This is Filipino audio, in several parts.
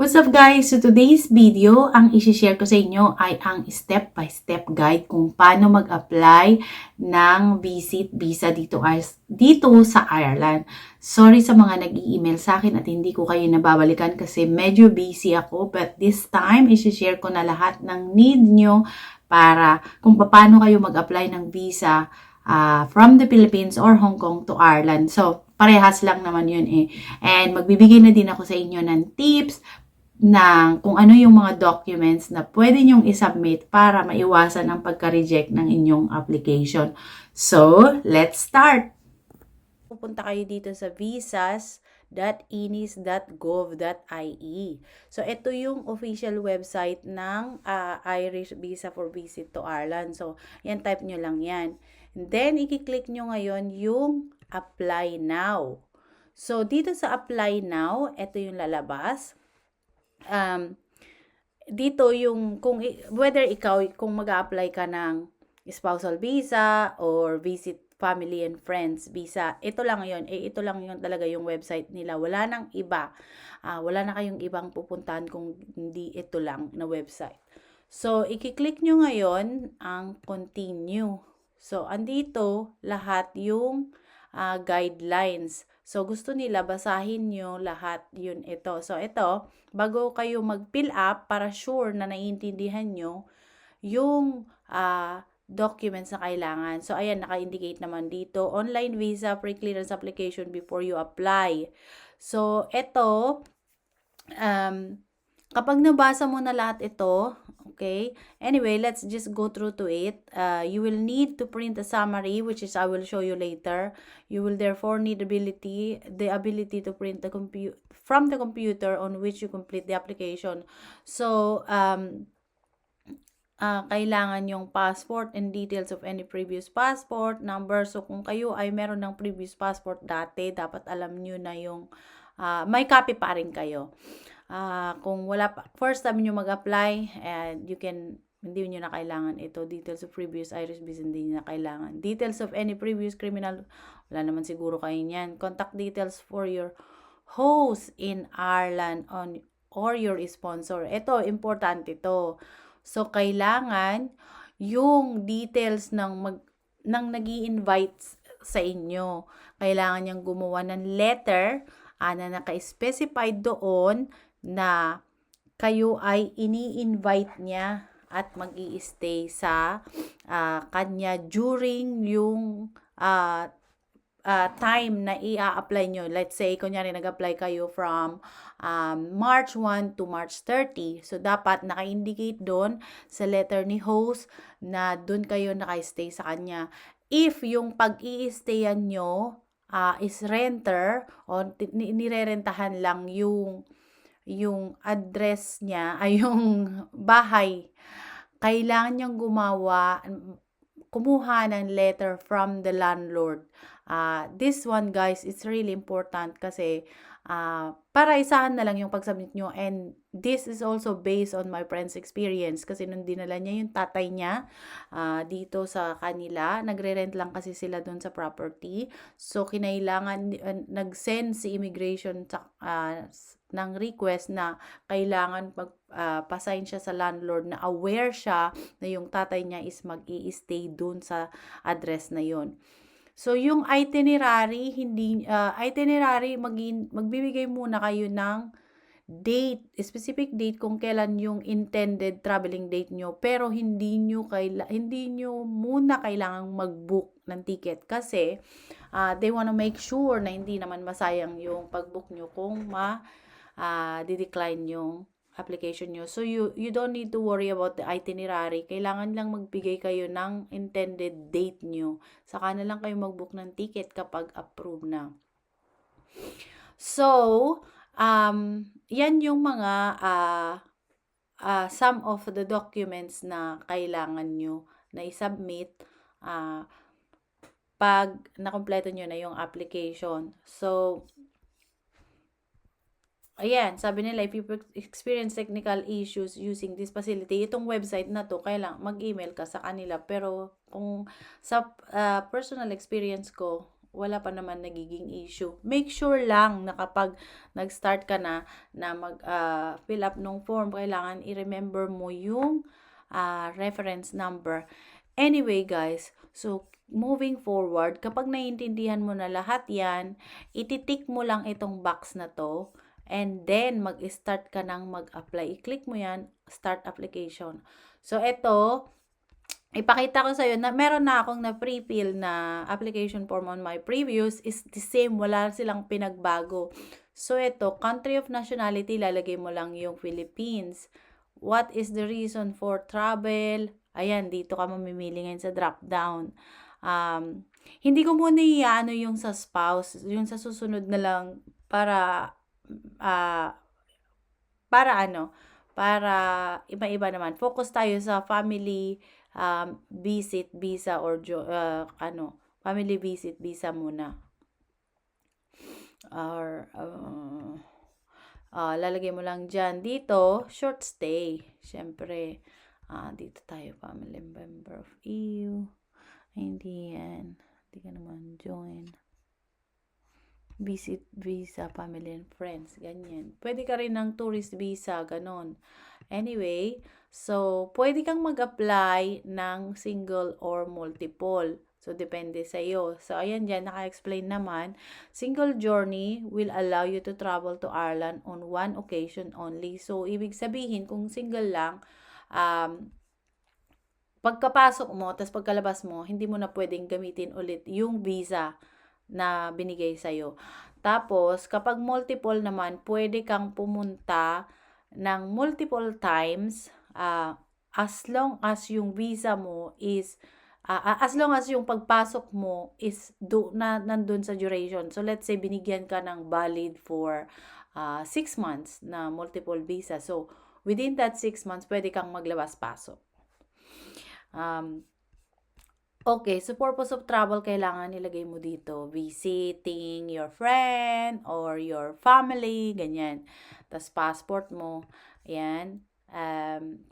What's up guys? So today's video, ang isi-share ko sa inyo ay ang step-by-step guide kung paano mag-apply ng visit visa dito sa Ireland. Sorry sa mga nag-i-email sa akin at hindi ko kayo nababalikan kasi medyo busy ako, but this time isi-share ko na lahat ng need nyo para kung paano kayo mag-apply ng visa from the Philippines or Hong Kong to Ireland. So, parehas lang naman yun eh. And magbibigay na din ako sa inyo ng tips na kung ano yung mga documents na pwede nyong isubmit para maiwasan ang pagka-reject ng inyong application. So, let's start! Pupunta kayo dito sa visas.inis.gov.ie. So, ito yung official website ng Irish Visa for Visit to Ireland. So, yan, type nyo lang yan. And then, i-click nyo ngayon yung Apply Now. So, dito sa Apply Now, ito yung lalabas. Dito yung whether ikaw kung mag-a-apply ka ng spousal visa or visit family and friends visa, ito lang yon talaga yung website nila, wala nang iba. Wala na kayong ibang pupuntahan kung hindi ito lang na website. So i-click nyo ngayon ang continue. So andito lahat yung guidelines. So, gusto nila basahin nyo lahat yun ito. So, ito, bago kayo mag-fill up, para sure na naiintindihan nyo yung documents na kailangan. So, ayan, naka-indicate naman dito. Online visa pre-clearance application before you apply. So, ito, kapag nabasa mo na lahat ito, okay, anyway, let's just go through to it. You will need to print a summary, which is I will show you later. You will therefore need the ability to print from the computer on which you complete the application. So, kailangan yung passport and details of any previous passport number. So, kung kayo ay meron ng previous passport dati, dapat alam nyo na yung may copy pa rin kayo. Kung wala pa, first time nyo mag-apply, and hindi nyo na kailangan ito. Details of previous Irish visa, hindi nyo na kailangan. Details of any previous criminal, wala naman siguro kayo niyan. Contact details for your host in Ireland or your sponsor. Ito, importante ito. So, kailangan yung details ng nag-i-invite sa inyo. Kailangan niyang gumawa ng letter na naka-specify doon na kayo ay ini-invite niya at mag-i-stay sa kanya during yung time na i-apply nyo. Let's say, kunyari nag-apply kayo from March 1 to March 30. So, dapat naka-indicate doon sa letter ni host na doon kayo naka-stay sa kanya. If yung pag-i-stayan nyo is renter o nirerentahan lang yung address niya ay yung bahay, kailangan niyang kumuha ng letter from the landlord. This one guys, it's really important kasi para isahan na lang yung pag-submit nyo, and this is also based on my friend's experience kasi nung dinala niya yung tatay niya dito sa kanila, nagre-rent lang kasi sila doon sa property, so kinailangan nag-send si immigration ng request na kailangan pasign siya sa landlord na aware siya na yung tatay niya is mag-i-stay doon sa address na yon. So, yung itinerary, magbibigay muna kayo ng date, specific date kung kailan yung intended traveling date nyo, pero hindi nyo muna kailangang mag-book ng ticket kasi they wanna make sure na hindi naman masayang yung pag-book nyo kung di-decline yung application nyo. So, you don't need to worry about the itinerary. Kailangan lang magbigay kayo ng intended date nyo. Saka na lang kayo mag-book ng ticket kapag approve na. So, yan yung mga some of the documents na kailangan nyo na i-submit pag nakompleto nyo na yung application. So, ayan, sabi nila, if you experience technical issues using this facility, itong website na to, kailangan mag-email ka sa kanila. Pero kung sa personal experience ko, wala pa naman nagiging issue. Make sure lang na kapag nag-start ka na mag-fill up ng form, kailangan i-remember mo yung reference number. Anyway, guys, so moving forward, kapag naiintindihan mo na lahat yan, ititik mo lang itong box na to, and then mag-start ka nang mag-apply. I-click mo yan, start application. So, ito, ipakita ko sa'yo na meron na akong na pre-fill na application form on my previous, is the same, wala silang pinagbago. So, ito, country of nationality, lalagay mo lang yung Philippines. What is the reason for travel? Ayan, dito ka mamimili ngayon sa drop down. Hindi ko muna iano yung sa spouse, yung sa susunod na lang para para iba-iba naman. Focus tayo sa family visit visa or family visit visa muna. Or lalagay mo lang dyan. Dito, short stay. Siyempre, dito tayo, family member of EU. Hindi yan. Hindi ka naman join. Visit visa, family and friends. Ganyan. Pwede ka rin ng tourist visa, ganon. Anyway, so, pwede kang mag-apply ng single or multiple. So, depende sa iyo. So, ayan dyan, naka-explain naman. Single journey will allow you to travel to Ireland on one occasion only. So, ibig sabihin, kung single lang, pagkapasok mo, tapos pagkalabas mo, hindi mo na pwedeng gamitin ulit yung visa na binigay sa'yo. Tapos, kapag multiple naman, pwede kang pumunta ng multiple times as long as yung visa mo is as long as yung pagpasok mo is nandun sa duration. So, let's say, binigyan ka ng valid for 6 months na multiple visa. So, within that 6 months, pwede kang maglabas-pasok. Okay, so purpose of travel, kailangan nilagay mo dito, visiting your friend or your family, ganyan. Tapos passport mo, ayan,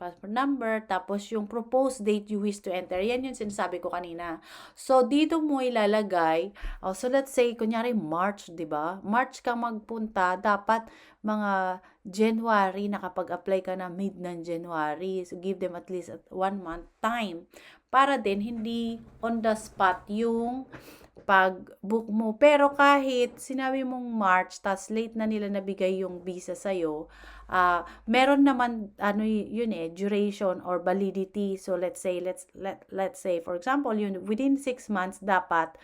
passport number, tapos yung proposed date you wish to enter, yan yung sinasabi ko kanina. So, dito mo ilalagay, so let's say, kunyari March, di ba? March ka magpunta, dapat mga January, nakapag-apply ka na mid ng January. So, give them at least 1 month time para din hindi on the spot yung pag-book mo. Pero kahit sinabi mong March, tas late na nila nabigay yung visa sa'yo, meron naman, duration or validity. So, let's say, for example, yun, within 6 months, dapat,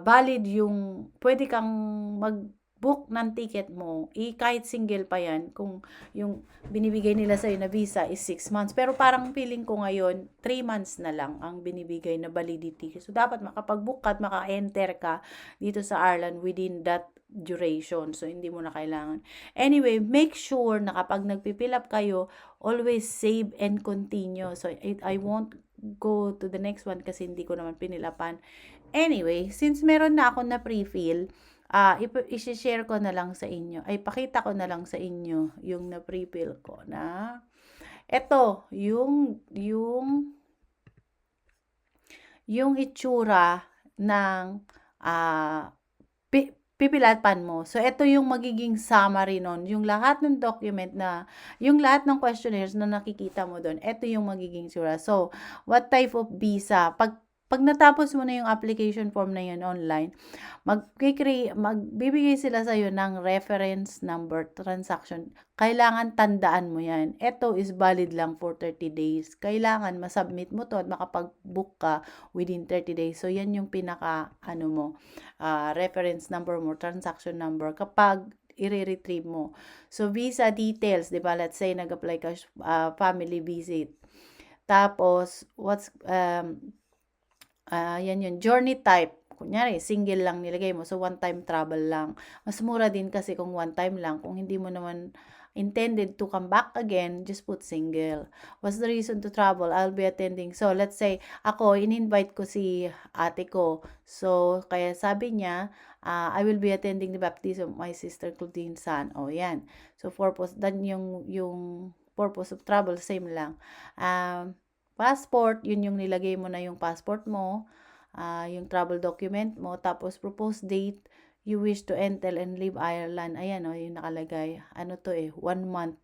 valid yung, pwede kang mag-book ng ticket mo, kahit single pa yan, kung yung binibigay nila sa'yo na visa is 6 months. Pero parang feeling ko ngayon, 3 months na lang ang binibigay na validity. So, dapat makapag-book ka at maka-enter ka dito sa Ireland within that duration. So, hindi mo na kailangan. Anyway, make sure na kapag nagpipill up kayo, always save and continue. So, I won't go to the next one kasi hindi ko naman pinilapan. Anyway, since meron na ako na pre-fill, i-share ko na lang sa inyo. Pakita ko na lang sa inyo yung na pre-fill ko na ito, yung itsura ng pipilatan mo. So, ito yung magiging summary nun. Yung lahat ng document yung lahat ng questionnaires na nakikita mo doon, ito yung magiging itsura. So, what type of visa? Pag natapos mo na yung application form na yun online, magbibigay sila sa'yo ng reference number transaction. Kailangan tandaan mo yan. Ito is valid lang for 30 days. Kailangan masubmit mo to at makapag-book ka within 30 days. So, yan yung pinaka, reference number mo, transaction number, kapag i-retrieve mo. So, visa details, di ba? Let's say, nag-apply ka, family visit. Tapos, yan yun, journey type. Kunyari, single lang nilagay mo. So, one-time travel lang. Mas mura din kasi kung one-time lang. Kung hindi mo naman intended to come back again, just put single. What's the reason to travel? I'll be attending. So, let's say, ako, in-invite ko si ate ko. So, kaya sabi niya, I will be attending the baptism of my sister Claudine San. O, yan. So, purpose, dan yung purpose of travel, same lang. Passport, yun yung nilagay mo na yung passport mo. yung travel document mo, tapos proposed date, you wish to enter and leave Ireland. Ayan, yung nakalagay. Ano to 1 month.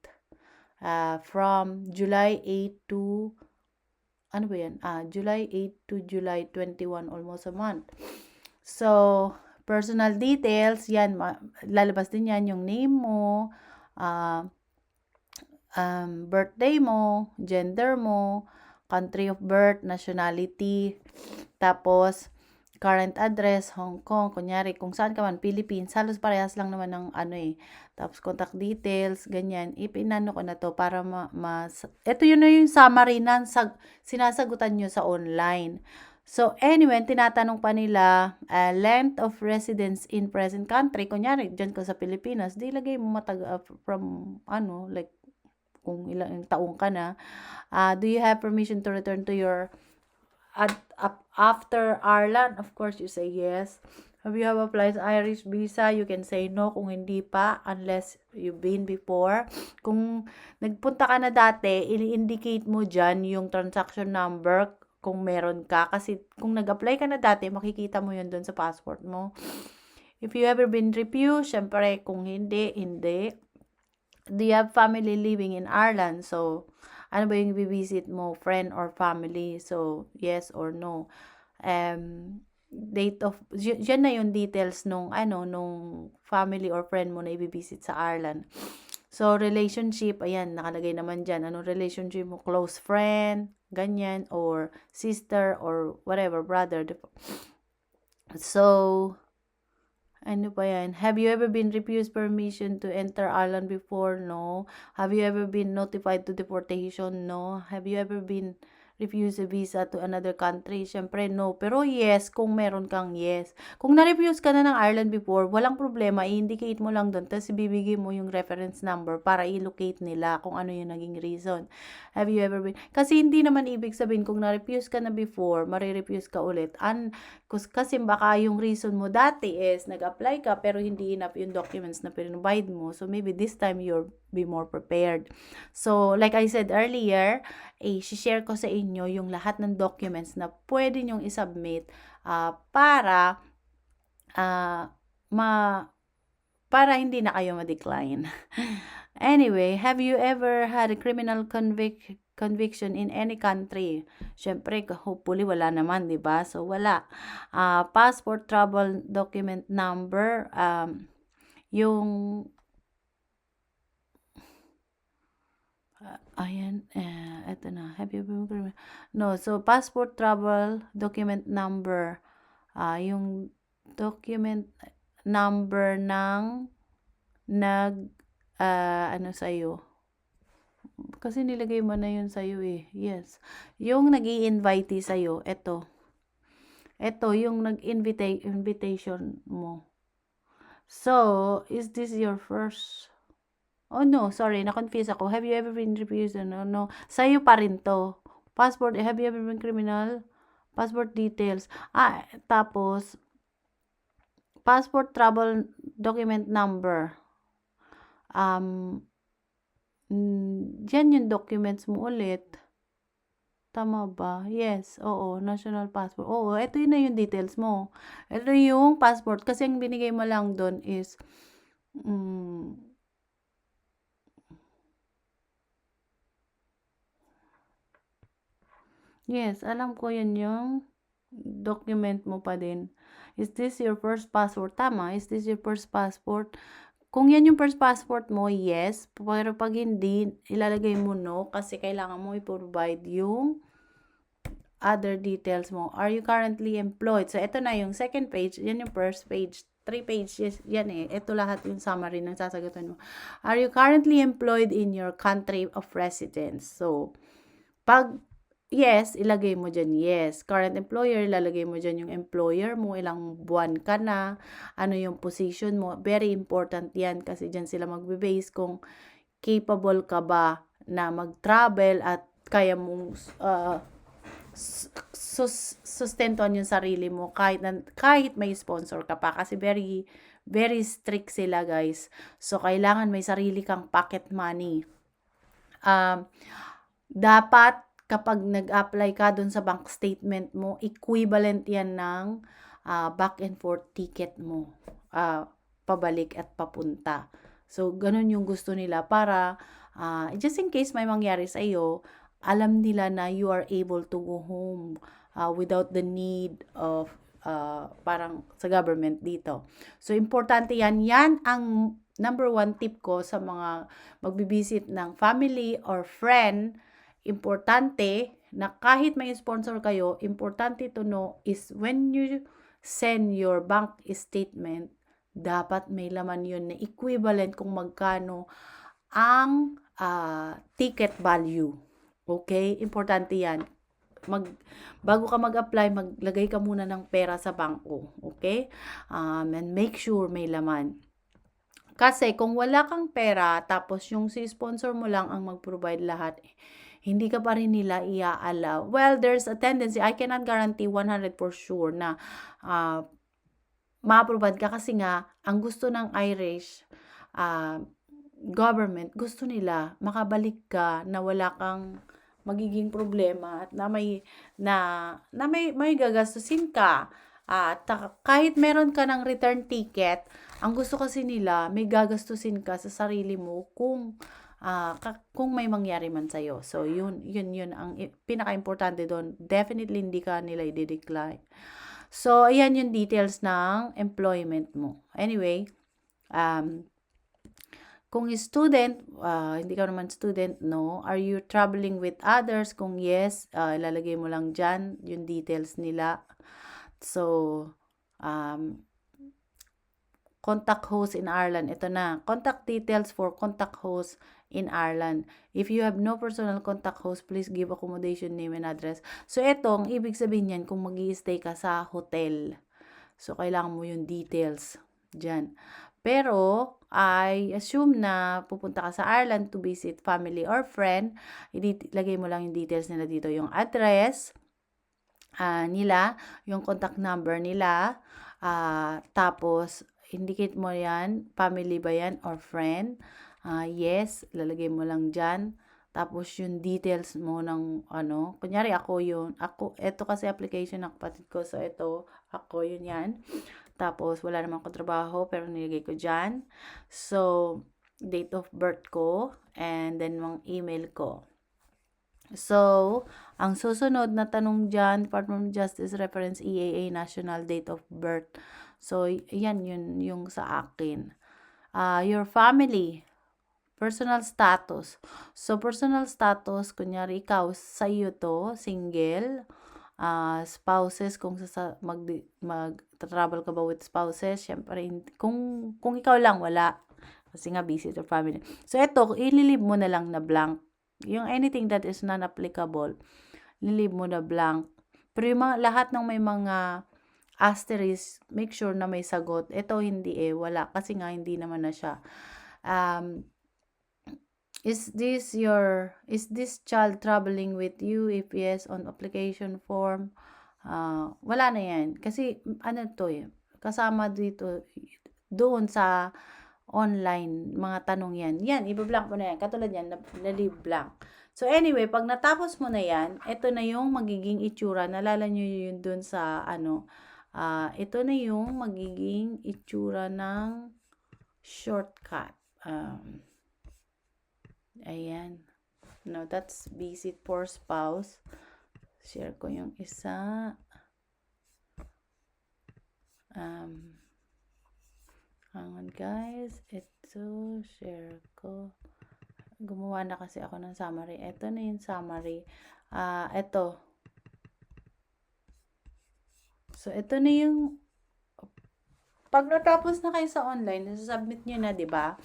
From July 8 to, ano ba yan? July 8 to July 21, almost a month. So, personal details, yan, lalabas din yan, yung name mo, birthday mo, gender mo, country of birth, nationality, tapos current address, Hong Kong, kunyari, kung saan ka man, Philippines, halos parehas lang naman ng tapos contact details, ganyan, ipinano ko na to para ito yun na yung summary ng sinasagutan nyo sa online. So, anyway, tinatanong pa nila, length of residence in present country, kunyari, dyan ka sa Pilipinas, di lagay mo from, like, kung ilang taong ka na, do you have permission to return to your after Ireland? Of course, you say yes. Have you applied Irish visa? You can say no kung hindi pa, unless you've been before. Kung nagpunta ka na dati, i-indicate mo dyan yung transaction number kung meron ka. Kasi kung nag-apply ka na dati, makikita mo yun dun sa passport mo. If you ever been refused, syempre kung hindi. Do you have family living in Ireland? So, ano ba yung visit mo? Friend or family? So, yes or no. Date of, yan na yung details nung family or friend mo na i-visit sa Ireland. So, relationship, ayan, nakalagay naman dyan. Anong relationship mo? Close friend, ganyan, or sister, or whatever, brother. So, ano pa yan? Have you ever been refused permission to enter Ireland before? No. Have you ever been notified to deportation? No. Have you ever been refused a visa to another country? Siyempre, no. Pero yes, kung meron kang yes. Kung na-refuse ka na ng Ireland before, walang problema. I-indicate mo lang doon. Tapos ibibigay mo yung reference number para i-locate nila kung ano yung naging reason. Have you ever been? Kasi hindi naman ibig sabihin kung na-refuse ka na before, marirefuse ka ulit. Kasi baka yung reason mo dati is nag-apply ka pero hindi enough yung documents na provide mo. So maybe this time you'll be more prepared. So like I said earlier, share ko sa inyo yung lahat ng documents na pwede nyong isubmit para hindi na kayo ma-decline. Anyway, have you ever had a criminal conviction in any country? Syempre, hopefully wala naman, di ba? So, wala. Passport travel document number, yung ayan, eto na. Have you been no, so passport travel document number, yung document number ng sa'yo. Kasi nilagay mo na yun sa'yo Yes. Yung nag-i-invite sa'yo, eto. Eto, yung nag-invitation mo. So, is this your first? Oh, no. Sorry. Na-confuse ako. Have you ever been refused? No. Sa'yo pa rin to. Passport. Have you ever been criminal? Passport details. Tapos, passport travel document number. Diyan yung documents mo ulit. Tama ba? Yes. Oo. National passport. Oo. Ito yun na yung details mo. Ito yung passport. Kasi ang binigay mo lang doon is yes. Alam ko yun yung document mo pa din. Is this your first passport? Tama. Is this your first passport? Kung yan yung first passport mo, yes. Pero pag hindi, ilalagay mo no kasi kailangan mo i-provide yung other details mo. Are you currently employed? So, ito na yung second page. Yan yung first page. 3 pages. Yan Ito lahat yung summary ng sasagutan mo. Are you currently employed in your country of residence? So, pag yes, ilagay mo dyan, yes. Current employer, ilalagay mo dyan yung employer mo, ilang buwan ka na, ano yung position mo. Very important yan kasi dyan sila magbe-base kung capable ka ba na mag-travel at kaya mong sustentuhan yung sarili mo kahit may sponsor ka pa. Kasi very, very strict sila, guys. So, kailangan may sarili kang pocket money. Dapat kapag nag-apply ka dun sa bank statement mo, equivalent yan ng back and forth ticket mo, pabalik at papunta. So, ganun yung gusto nila para just in case may mangyari sa iyo, alam nila na you are able to go home without the need of parang sa government dito. So, importante yan. Yan ang number 1 tip ko sa mga magbibisit ng family or friend. Importante na kahit may sponsor kayo, importante to know is when you send your bank statement, dapat may laman yun na equivalent kung magkano ang ticket value. Okay? Importante yan. Bago ka mag-apply, maglagay ka muna ng pera sa bangko. Okay? And make sure may laman. Kasi kung wala kang pera, tapos yung si sponsor mo lang ang mag-provide lahat, hindi ka pa rin nila i-allow. Well, there's a tendency, I cannot guarantee 100 for sure na ma-approve ka kasi nga, ang gusto ng Irish government, gusto nila makabalik ka na wala kang magiging problema at na may gagastusin ka. At kahit meron ka ng return ticket, ang gusto kasi nila, may gagastusin ka sa sarili mo kung may mangyari man sa'yo. So, yun ang pinaka-importante doon. Definitely, hindi ka nila i-decline. So, ayan yung details ng employment mo. Anyway, kung student, hindi ka naman student, no? Are you traveling with others? Kung yes, ilalagay mo lang dyan yung details nila. So, contact host in Ireland. Ito na. Contact details for contact host in Ireland. If you have no personal contact host, please give accommodation name and address. So, itong ibig sabihin yan kung mag-i-stay ka sa hotel. So, kailangan mo yung details dyan. Pero, I assume na pupunta ka sa Ireland to visit family or friend. Ilagay mo lang yung details nila dito. Yung address nila, yung contact number nila, tapos, indicate mo yan, family ba yan or friend. Yes, lalagay mo lang dyan. Tapos, yung details mo ng kunyari ito kasi application ng kapatid ko. So, ito, yun yan. Tapos, wala naman akong trabaho, pero nilagay ko dyan. So, date of birth ko, and then mga email ko. So, ang susunod na tanong dyan, Department of Justice Reference EAA National Date of Birth. So, yan yun yung sa akin. Your family, personal status. So, personal status, kunyari ikaw, sa iyo to, single, spouses, kung mag-travel ka ba with spouses, syempre, kung ikaw lang, wala. Kasi nga, busy to family. So, ito, ililib mo na lang na blank. Yung anything that is non-applicable, lilib mo na blank. Pero yung lahat ng may mga asterisk, make sure na may sagot. Ito, hindi wala. Kasi nga, hindi naman na siya. Is this child traveling with you? If yes, on application form, wala na yan. Kasi, kasama dito, doon sa online, mga tanong yan. Yan, ibablank mo na yan. Katulad yan, na-leave blank. So, anyway, pag natapos mo na yan, ito na yung magiging itsura. Nalala nyo yun dun sa, ito na yung magiging itsura ng shortcut. Ayan. No, that's visit for spouse. Share ko yung isa. Hang on guys. Ito, share ko. Gumawa na kasi ako ng summary. Ito na yung summary. Ito. So, ito na yung pag natapos na kayo sa online, submit nyo na, di ba?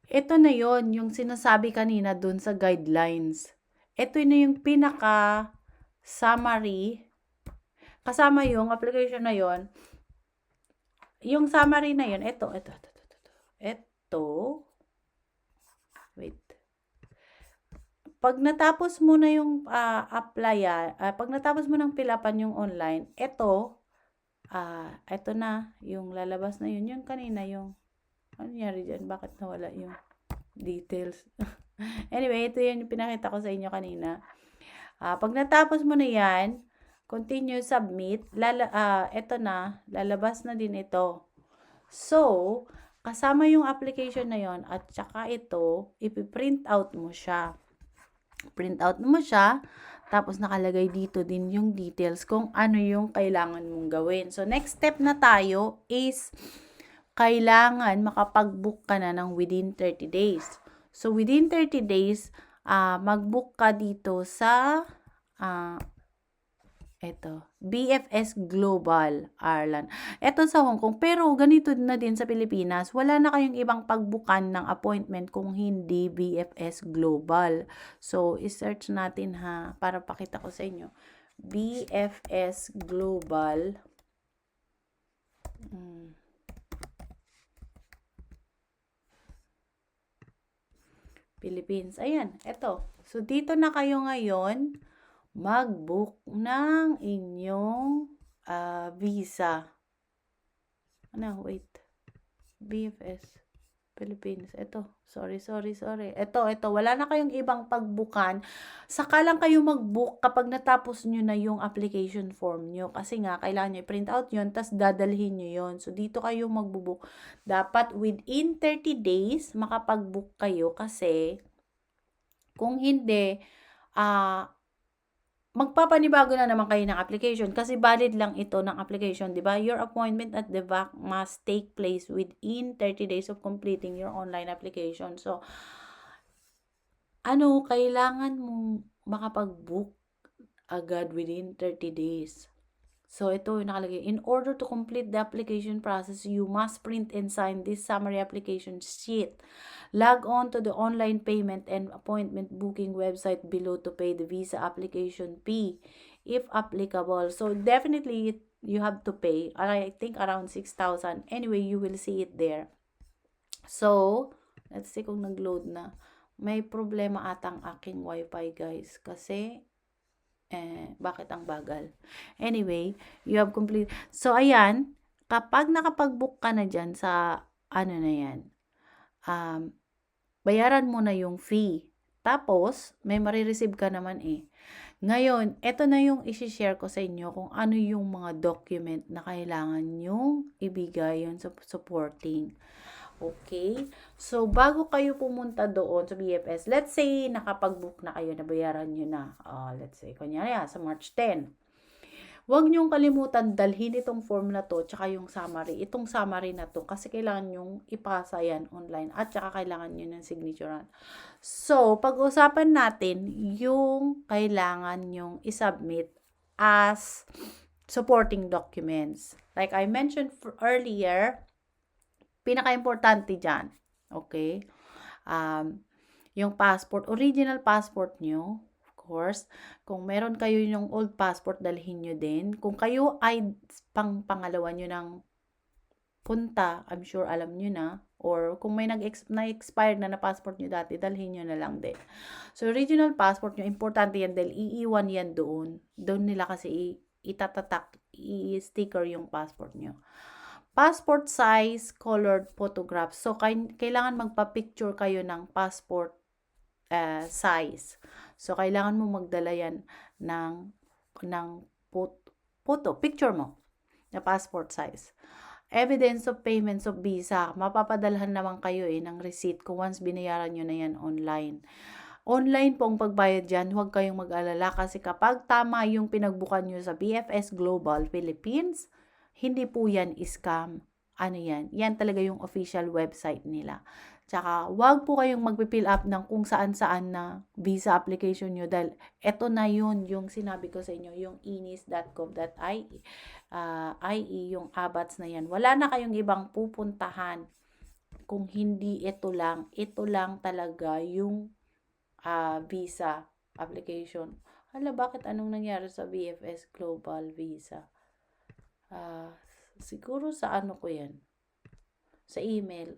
Ito na yon yung sinasabi kanina dun sa guidelines. Ito na yung pinaka summary. Kasama yung application na yon. Yung summary na yon, ito. Wait. Pag natapos mo na yung pag natapos mo ng fill-upan yung online, ito na, yung lalabas na yun. Yung kanina, yung ano nangyari dyan? Bakit nawala yung details? Anyway, ito yung pinakita ko sa inyo kanina. Pag natapos mo na yan, continue submit, eto na, lalabas na din ito. So, kasama yung application na yon at saka ito, ipiprint out mo siya. Print out mo siya, tapos nakalagay dito din yung details kung ano yung kailangan mong gawin. So, next step na tayo is kailangan makapag-book ka na ng within 30 days. So, within 30 days, mag-book ka dito sa BFS Global Ireland. Ito sa Hong Kong, pero ganito na din sa Pilipinas. Wala na kayong ibang pagbukan ng appointment kung hindi BFS Global. So, isearch natin para pakita ko sa inyo. BFS Global. Philippines. Ayan, eto. So, dito na kayo ngayon mag-book ng inyong visa. Wait. BFS Philippines. Ito. Sorry. Ito. Wala na kayong ibang pagbukan. Saka lang kayo mag-book kapag natapos nyo na yung application form nyo. Kasi nga, kailangan nyo i-print out yun, tas dadalhin nyo yun. So, dito kayo mag-book. Dapat within 30 days, makapag-book kayo kasi kung hindi, magpapanibago na naman kayo ng application kasi valid lang ito ng application, di ba? Your appointment at the VAC must take place within 30 days of completing your online application. So, kailangan mong makapag-book agad within 30 days. So, ito yung nakalagay. In order to complete the application process, you must print and sign this summary application sheet. Log on to the online payment and appointment booking website below to pay the visa application fee, if applicable. So, definitely, you have to pay. I think around 6,000. Anyway, you will see it there. So, let's see kung nag-load na. May problema atang aking wifi, guys. Kasi, bakit ang bagal? Anyway, you have complete. So, ayan, kapag nakapag-book ka na dyan sa, na yan, bayaran mo na yung fee. Tapos, may marireceive ka naman Ngayon, eto na yung isi-share ko sa inyo kung ano yung mga document na kailangan yung ibigay yun sa supporting. Okay? So, bago kayo pumunta doon sa BFS, let's say, nakapag-book na kayo, nabayaran nyo na. Let's say, kunyari sa March 10. Huwag nyong kalimutan dalhin itong form na to, tsaka yung summary. Itong summary na to, kasi kailangan nyong ipasa yan online, at tsaka kailangan nyo ng signaturean. So, pag-usapan natin yung kailangan nyong isubmit as supporting documents. Like I mentioned earlier, pinaka-importante dyan, okay? Yung passport, original passport nyo, of course. Kung meron kayo yung old passport, dalhin nyo din. Kung kayo ay pangalawa nyo ng punta, I'm sure alam nyo na. Or kung may na-expired na passport nyo dati, dalhin nyo na lang din. So, original passport nyo, importante yan dahil iiwan yan doon. Doon nila kasi itatatak, i-sticker yung passport nyo. Passport size, colored photograph. So, kailangan magpa-picture kayo ng passport size. So, kailangan mo magdala yan ng photo, picture mo, na passport size. Evidence of payments of visa. Mapapadalhan naman kayo ng receipt kung once binayaran nyo na yan online. Online pong pagbayad dyan, huwag kayong mag-alala kasi kapag tama yung pinagbukan nyo sa BFS Global Philippines, hindi po yan scam. Yan? Yan talaga yung official website nila. Tsaka, wag po kayong magpipill up ng kung saan-saan na visa application nyo dahil eto na yun, yung sinabi ko sa inyo, yung inis.gov.ie, yung abats na yan. Wala na kayong ibang pupuntahan kung hindi ito lang talaga yung visa application. Bakit anong nangyari sa BFS Global Visa? Siguro sa ko yan, sa email,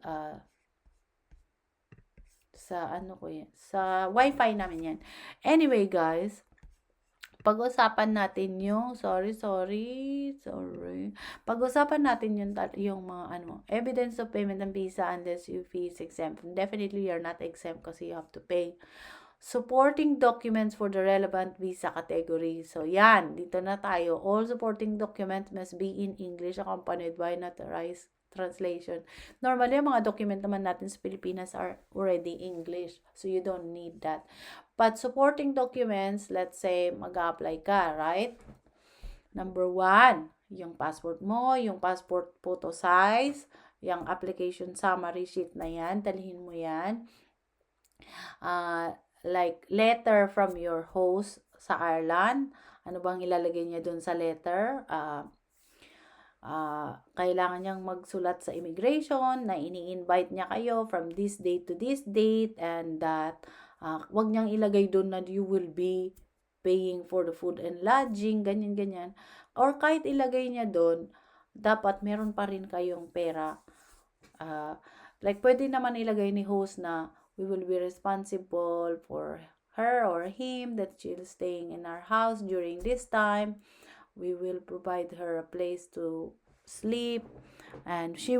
sa wifi namin yan. Anyway guys, pag-usapan natin yung, pag-usapan natin yung mga evidence of payment ng visa unless your fee is exempt. Definitely you're not exempt kasi you have to pay. Supporting documents for the relevant visa category. So, yan. Dito na tayo. All supporting documents must be in English accompanied by notarized translation. Normally, yung mga document naman natin sa Pilipinas are already English. So, you don't need that. But supporting documents, let's say, mag-apply ka, right? Number 1, yung passport mo, yung passport photo size, yung application summary sheet na yan, dalhin mo yan. Like letter from your host sa Ireland. Ano bang ilalagay niya dun sa letter? Kailangan niyang magsulat sa immigration na ini-invite niya kayo from this date to this date, and that wag niyang ilagay dun na you will be paying for the food and lodging, ganyan. Or kahit ilagay niya dun, dapat meron pa rin kayong pera. Like pwede naman ilagay ni host na we will be responsible for her or him that she's staying in our house during this time. We will provide her a place to sleep, and he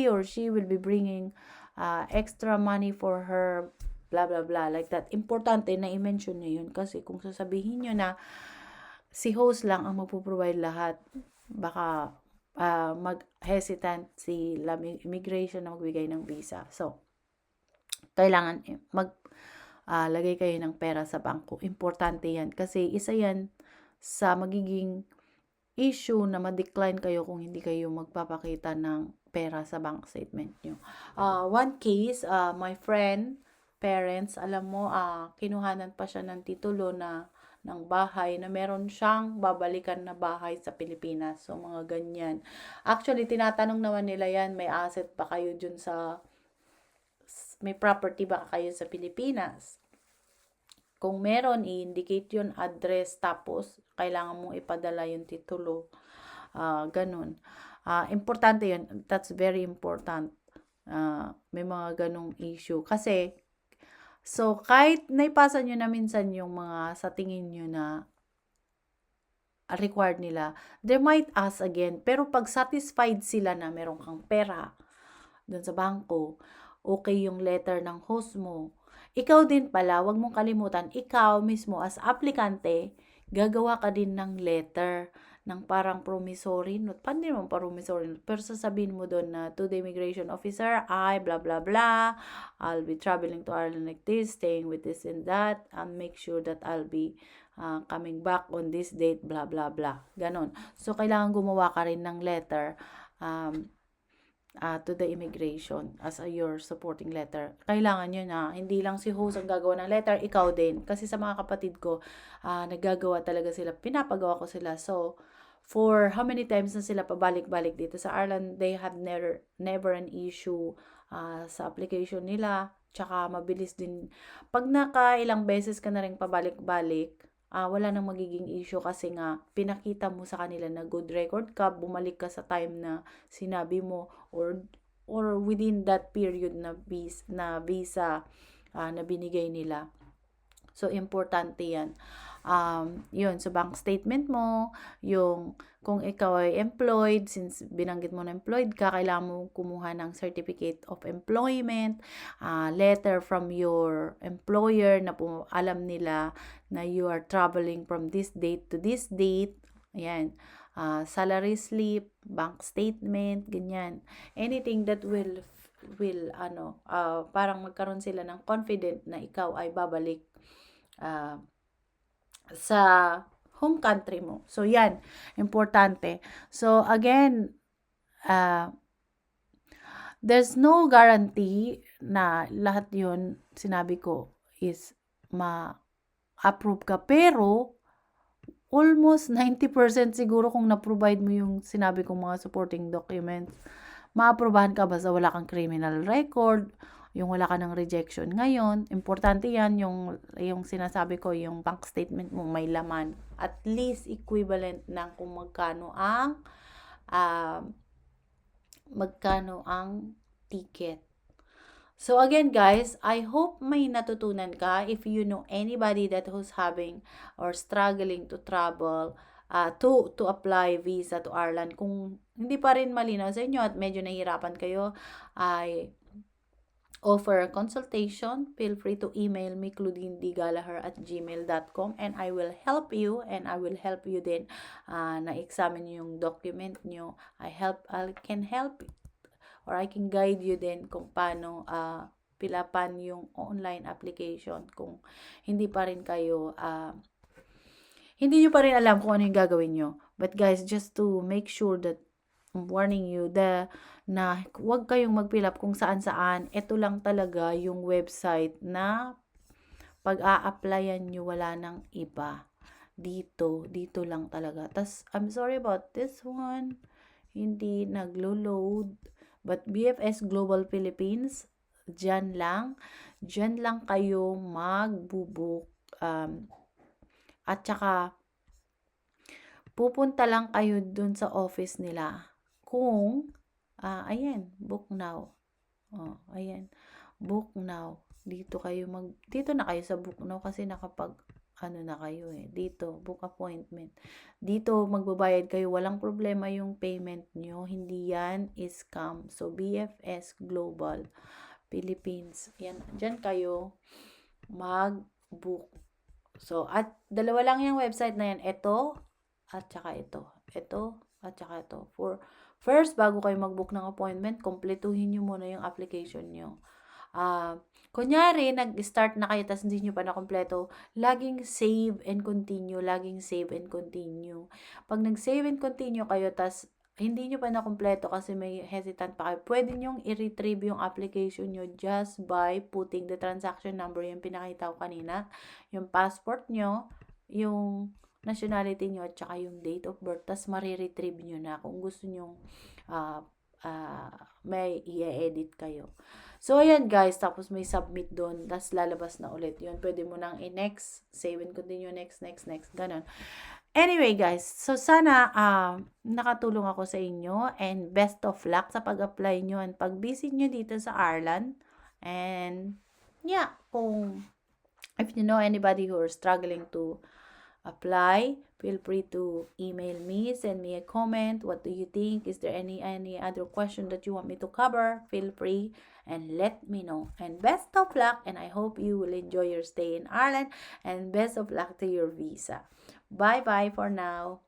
or she will be bringing extra money for her, blah blah blah, like that. Importante na i-mention niyo yun, kasi kung sasabihin niyo na si host lang ang magpo-provide lahat, baka mag-hesitant si immigration na magbigay ng visa. So, kailangan lagay kayo ng pera sa bangko. Importante yan, kasi isa yan sa magiging issue na ma-decline kayo kung hindi kayo magpapakita ng pera sa bank statement nyo. One case, my friend, parents, alam mo, kinuhanan pa siya ng titulo ng bahay na meron siyang babalikan na bahay sa Pilipinas. So, mga ganyan. Actually, tinatanong naman nila yan, may asset ba kayo dun may property ba kayo sa Pilipinas? Kung meron, i-indicate yun, address, tapos kailangan mong ipadala yung titulo. Ganun. Importante yun. That's very important. May mga ganung issue. Kasi, so, kahit naipasa nyo na minsan yung mga sa tingin nyo na required nila, they might ask again. Pero pag satisfied sila na meron kang pera dun sa bangko, okay yung letter ng host mo, ikaw din pala, wag mong kalimutan, ikaw mismo as aplikante, gagawa ka din ng letter, ng parang promissory note. Paano naman promissory note? Pero sasabihin mo doon na to the immigration officer, I blah blah blah, I'll be traveling to Ireland like this, staying with this and that, and make sure that I'll be coming back on this date, blah blah blah. Ganon. So, kailangan gumawa ka rin ng letter to the immigration as your supporting letter. Kailangan yun na hindi lang si host ang gagawa ng letter, ikaw din. Kasi sa mga kapatid ko, naggagawa talaga sila, pinapagawa ko sila. So, for how many times na sila pabalik-balik dito sa Ireland, they have never an issue sa application nila. Tsaka mabilis din. Pag nakailang beses ka na rin pabalik-balik, wala nang magiging issue, kasi nga pinakita mo sa kanila na good record ka, bumalik ka sa time na sinabi mo, or within that period na visa na binigay nila. So, importante yan. Yun, sa bank statement mo, yung kung ikaw ay employed, since binanggit mo na employed ka, kailangan mo kumuha ng certificate of employment, letter from your employer na alam nila na you are traveling from this date to this date. Ayan. Salary slip, bank statement, ganyan. Anything that will parang magkaroon sila ng confident na ikaw ay babalik sa home country mo. So, yan. Importante. So, again, there's no guarantee na lahat yun, sinabi ko, is ma-approve ka. Pero, almost 90% siguro kung na-provide mo yung sinabi kong mga supporting documents, ma-approvehan ka basta wala kang criminal record, yung wala ka ng rejection. Ngayon, importante yan, yung sinasabi ko, yung bank statement mo may laman. At least equivalent ng kung magkano ang ticket. So again guys, I hope may natutunan ka. If you know anybody that who's having or struggling to travel, to apply visa to Ireland, kung hindi pa rin malinaw sa inyo at medyo nahihirapan kayo, ay offer a consultation, feel free to email me claudinedgallagher@gmail.com, and I will help you, and I will help you din na-examine yung document nyo. I can help or I can guide you din kung paano pilapan yung online application kung hindi pa rin kayo hindi nyo pa rin alam kung ano yung gagawin nyo. But guys, just to make sure that I'm warning you na huwag kayong mag-fill up kung saan-saan. Ito lang talaga yung website na pag-a-applyan nyo, wala nang iba. Dito lang talaga. Tas, I'm sorry about this one. Hindi naglo-load. But BFS Global Philippines, dyan lang kayo mag-book. At saka, pupunta lang kayo dun sa office nila. Kung, ayan, book now. Ayan, book now. Dito na kayo sa book now kasi na kayo dito, book appointment. Dito, magbabayad kayo. Walang problema yung payment nyo. Hindi yan scam. So, BFS Global Philippines. Yan, dyan kayo mag-book. So, at dalawa lang yung website na yan. Ito, at saka ito. Ito, at saka ito. First, bago kayo mag-book ng appointment, kompletuhin nyo muna yung application nyo. Kunyari, nag-start na kayo tapos hindi nyo pa na-kompleto, laging save and continue. Pag nag-save and continue kayo tapos hindi nyo pa na-kompleto kasi may hesitant pa kayo, pwede nyong i-retrieve yung application nyo just by putting the transaction number, yung pinakita ko kanina, yung passport nyo, yung nationality nyo, at saka yung date of birth, tas mariretrieve nyo na kung gusto nyo may i-edit kayo. So, ayan guys, tapos may submit doon, tas lalabas na ulit yun. Pwede mo nang i-next, save and continue, next, ganon. Anyway guys, so sana nakatulong ako sa inyo, and best of luck sa pag-apply nyo and pag-visit nyo dito sa Ireland. And yeah, if you know anybody who are struggling to apply, feel free to email me, send me a comment. What do you think? Is there any other question that you want me to cover? Feel free and let me know. And best of luck, and I hope you will enjoy your stay in Ireland, and best of luck to your visa. Bye bye for now.